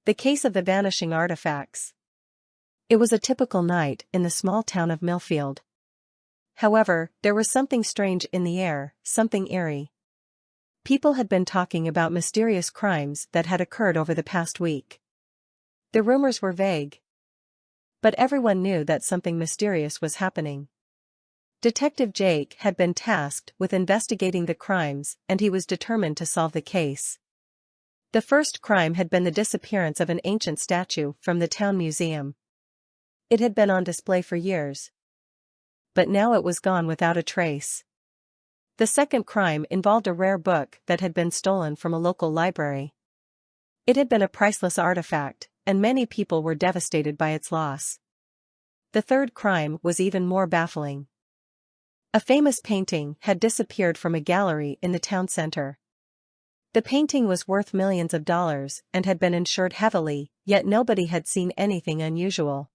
The case of the vanishing artifacts. It was a typical night in the small town of Millfield. However, there was something strange in the air, something eerie. People had been talking about mysterious crimes that had occurred over the past week. The rumors were vague, but everyone knew that something mysterious was happening. Detective Jake had been tasked with investigating the crimes, and he was determined to solve the case. The first crime had been the disappearance of an ancient statue from the town museum. It had been on display for years, but now it was gone without a trace. The second crime involved a rare book that had been stolen from a local library. It had been a priceless artifact, and many people were devastated by its loss. The third crime was even more baffling. A famous painting had disappeared from a gallery in the town center. The painting was worth millions of dollars and had been insured heavily, yet nobody had seen anything unusual.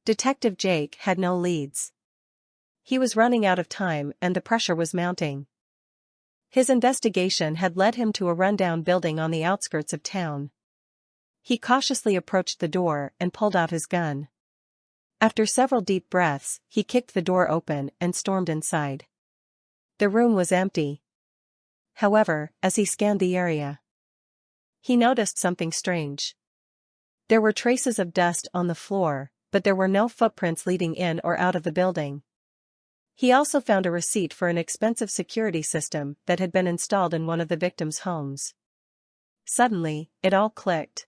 Detective Jake had no leads. He was running out of time and the pressure was mounting. His investigation had led him to a rundown building on the outskirts of town. He cautiously approached the door and pulled out his gun. After several deep breaths, he kicked the door open and stormed inside. The room was empty. However, as he scanned the area, he noticed something strange. There were traces of dust on the floor, but there were no footprints leading in or out of the building. He also found a receipt for an expensive security system that had been installed in one of the victims' homes. Suddenly, it all clicked.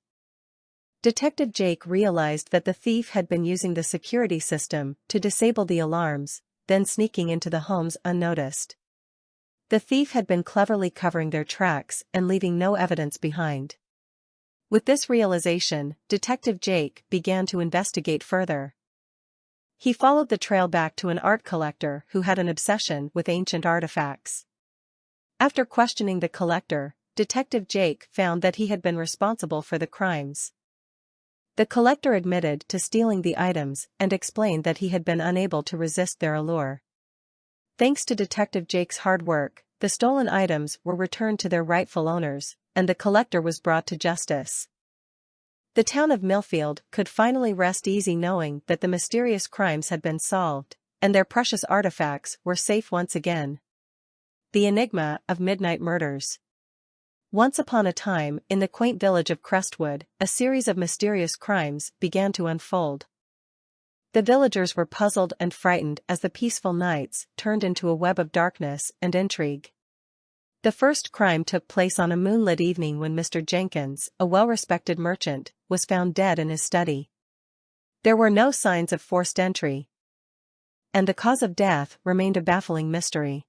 Detective Jake realized that the thief had been using the security system to disable the alarms, then sneaking into the homes unnoticed. The thief had been cleverly covering their tracks and leaving no evidence behind. With this realization, Detective Jake began to investigate further. He followed the trail back to an art collector who had an obsession with ancient artifacts. After questioning the collector, Detective Jake found that he had been responsible for the crimes. The collector admitted to stealing the items and explained that he had been unable to resist their allure. Thanks to Detective Jake's hard work, the stolen items were returned to their rightful owners, and the collector was brought to justice. The town of Millfield could finally rest easy knowing that the mysterious crimes had been solved, and their precious artifacts were safe once again. The enigma of midnight murders. Once upon a time, in the quaint village of Crestwood, a series of mysterious crimes began to unfold. The villagers were puzzled and frightened as the peaceful nights turned into a web of darkness and intrigue. The first crime took place on a moonlit evening when Mr. Jenkins, a well-respected merchant, was found dead in his study. There were no signs of forced entry, and the cause of death remained a baffling mystery.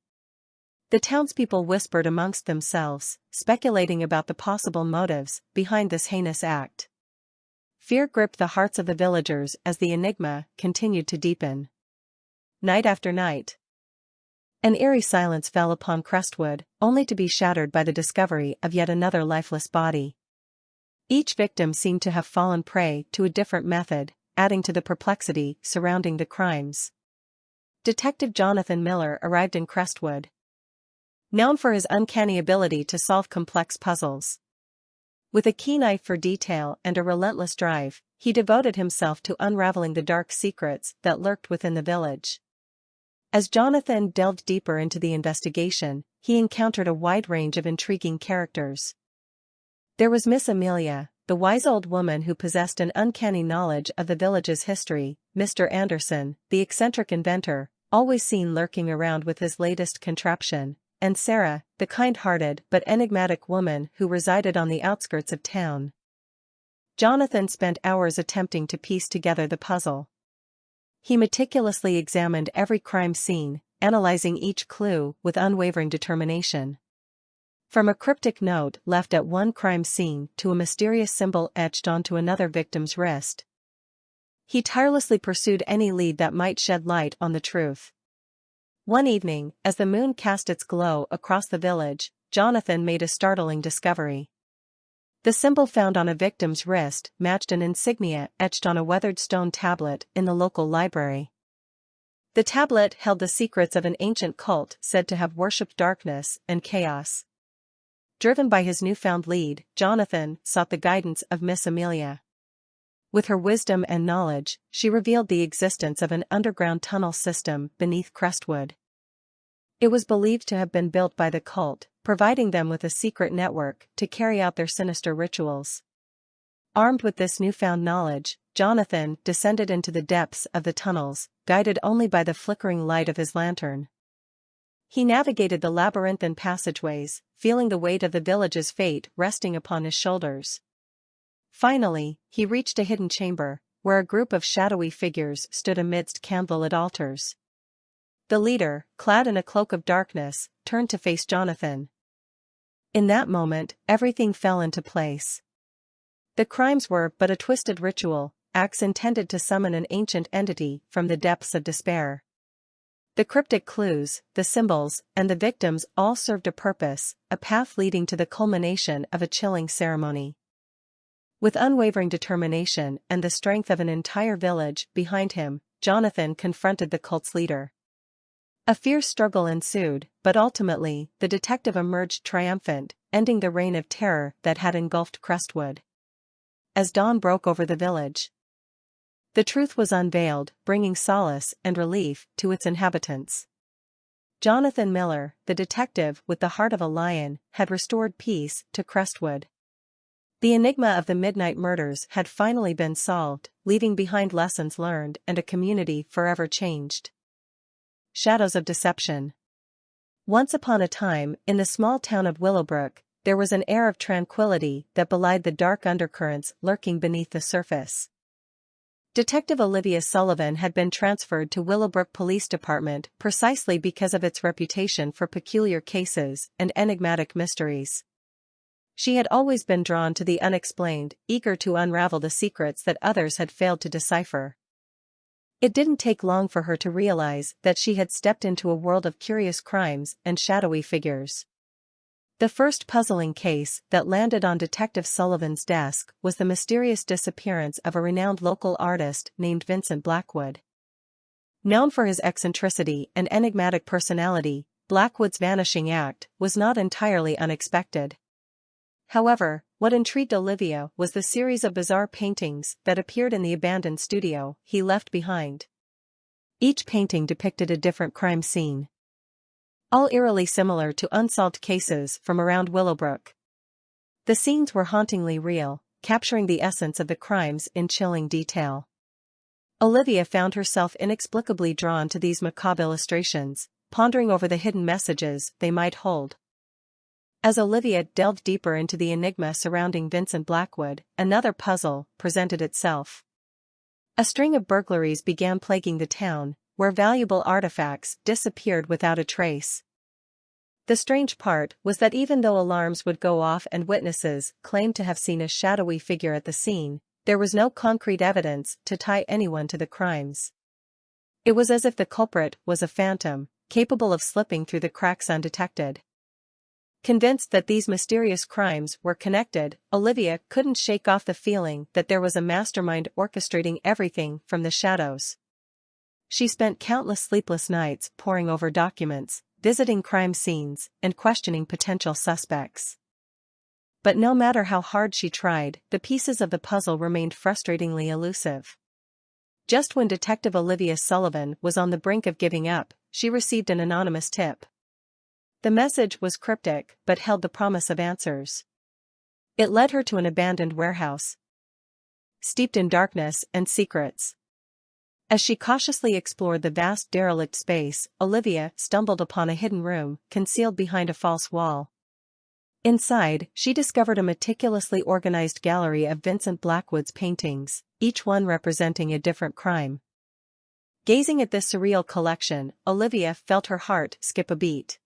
The townspeople whispered amongst themselves, speculating about the possible motives behind this heinous act. Fear gripped the hearts of the villagers as the enigma continued to deepen. Night after night, an eerie silence fell upon Crestwood, only to be shattered by the discovery of yet another lifeless body. Each victim seemed to have fallen prey to a different method, adding to the perplexity surrounding the crimes. Detective Jonathan Miller arrived in Crestwood, known for his uncanny ability to solve complex puzzles. With a keen eye for detail and a relentless drive, he devoted himself to unraveling the dark secrets that lurked within the village. As Jonathan delved deeper into the investigation, he encountered a wide range of intriguing characters. There was Miss Amelia, the wise old woman who possessed an uncanny knowledge of the village's history, Mr. Anderson, the eccentric inventor, always seen lurking around with his latest contraption, and Sarah, the kind-hearted but enigmatic woman who resided on the outskirts of town. Jonathan spent hours attempting to piece together the puzzle. He meticulously examined every crime scene, analyzing each clue with unwavering determination. From a cryptic note left at one crime scene to a mysterious symbol etched onto another victim's wrist, he tirelessly pursued any lead that might shed light on the truth. One evening, as the moon cast its glow across the village, Jonathan made a startling discovery. The symbol found on a victim's wrist matched an insignia etched on a weathered stone tablet in the local library. The tablet held the secrets of an ancient cult said to have worshipped darkness and chaos. Driven by his newfound lead, Jonathan sought the guidance of Miss Amelia. With her wisdom and knowledge, she revealed the existence of an underground tunnel system beneath Crestwood. It was believed to have been built by the cult, providing them with a secret network to carry out their sinister rituals. Armed with this newfound knowledge, Jonathan descended into the depths of the tunnels, guided only by the flickering light of his lantern. He navigated the labyrinthine passageways, feeling the weight of the village's fate resting upon his shoulders. Finally, he reached a hidden chamber, where a group of shadowy figures stood amidst candlelit altars. The leader, clad in a cloak of darkness, turned to face Jonathan. In that moment, everything fell into place. The crimes were but a twisted ritual, acts intended to summon an ancient entity from the depths of despair. The cryptic clues, the symbols, and the victims all served a purpose, a path leading to the culmination of a chilling ceremony. With unwavering determination and the strength of an entire village behind him, Jonathan confronted the cult's leader. A fierce struggle ensued, but ultimately, the detective emerged triumphant, ending the reign of terror that had engulfed Crestwood. As dawn broke over the village, the truth was unveiled, bringing solace and relief to its inhabitants. Jonathan Miller, the detective with the heart of a lion, had restored peace to Crestwood. The enigma of the midnight murders had finally been solved, leaving behind lessons learned and a community forever changed. Shadows of deception. Once upon a time, in the small town of Willowbrook, there was an air of tranquility that belied the dark undercurrents lurking beneath the surface. Detective Olivia Sullivan had been transferred to Willowbrook Police Department precisely because of its reputation for peculiar cases and enigmatic mysteries. She had always been drawn to the unexplained, eager to unravel the secrets that others had failed to decipher. It didn't take long for her to realize that she had stepped into a world of curious crimes and shadowy figures. The first puzzling case that landed on Detective Sullivan's desk was the mysterious disappearance of a renowned local artist named Vincent Blackwood. Known for his eccentricity and enigmatic personality, Blackwood's vanishing act was not entirely unexpected. However, what intrigued Olivia was the series of bizarre paintings that appeared in the abandoned studio he left behind. Each painting depicted a different crime scene, all eerily similar to unsolved cases from around Willowbrook. The scenes were hauntingly real, capturing the essence of the crimes in chilling detail. Olivia found herself inexplicably drawn to these macabre illustrations, pondering over the hidden messages they might hold. As Olivia delved deeper into the enigma surrounding Vincent Blackwood, another puzzle presented itself. A string of burglaries began plaguing the town, where valuable artifacts disappeared without a trace. The strange part was that even though alarms would go off and witnesses claimed to have seen a shadowy figure at the scene, there was no concrete evidence to tie anyone to the crimes. It was as if the culprit was a phantom, capable of slipping through the cracks undetected. Convinced that these mysterious crimes were connected, Olivia couldn't shake off the feeling that there was a mastermind orchestrating everything from the shadows. She spent countless sleepless nights poring over documents, visiting crime scenes, and questioning potential suspects. But no matter how hard she tried, the pieces of the puzzle remained frustratingly elusive. Just when Detective Olivia Sullivan was on the brink of giving up, she received an anonymous tip. The message was cryptic but held the promise of answers. It led her to an abandoned warehouse, steeped in darkness and secrets. As she cautiously explored the vast derelict space, Olivia stumbled upon a hidden room, concealed behind a false wall. Inside, she discovered a meticulously organized gallery of Vincent Blackwood's paintings, each one representing a different crime. Gazing at this surreal collection, Olivia felt her heart skip a beat.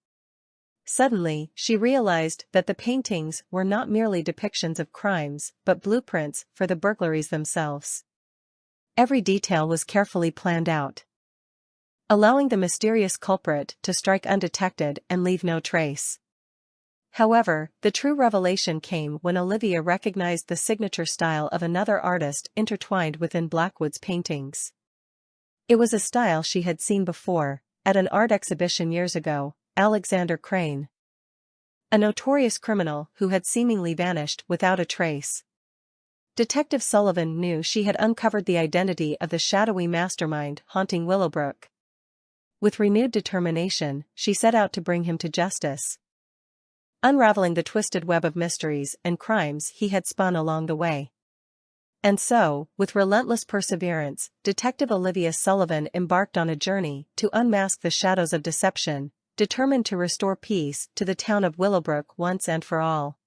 Suddenly, she realized that the paintings were not merely depictions of crimes but blueprints for the burglaries themselves. Every detail was carefully planned out, allowing the mysterious culprit to strike undetected and leave no trace. However, the true revelation came when Olivia recognized the signature style of another artist intertwined within Blackwood's paintings. It was a style she had seen before, at an art exhibition years ago: Alexander Crane. A notorious criminal who had seemingly vanished without a trace. Detective Sullivan knew she had uncovered the identity of the shadowy mastermind haunting Willowbrook. With renewed determination, she set out to bring him to justice, unraveling the twisted web of mysteries and crimes he had spun along the way. And so, with relentless perseverance, Detective Olivia Sullivan embarked on a journey to unmask the shadows of deception, determined to restore peace to the town of Willowbrook once and for all.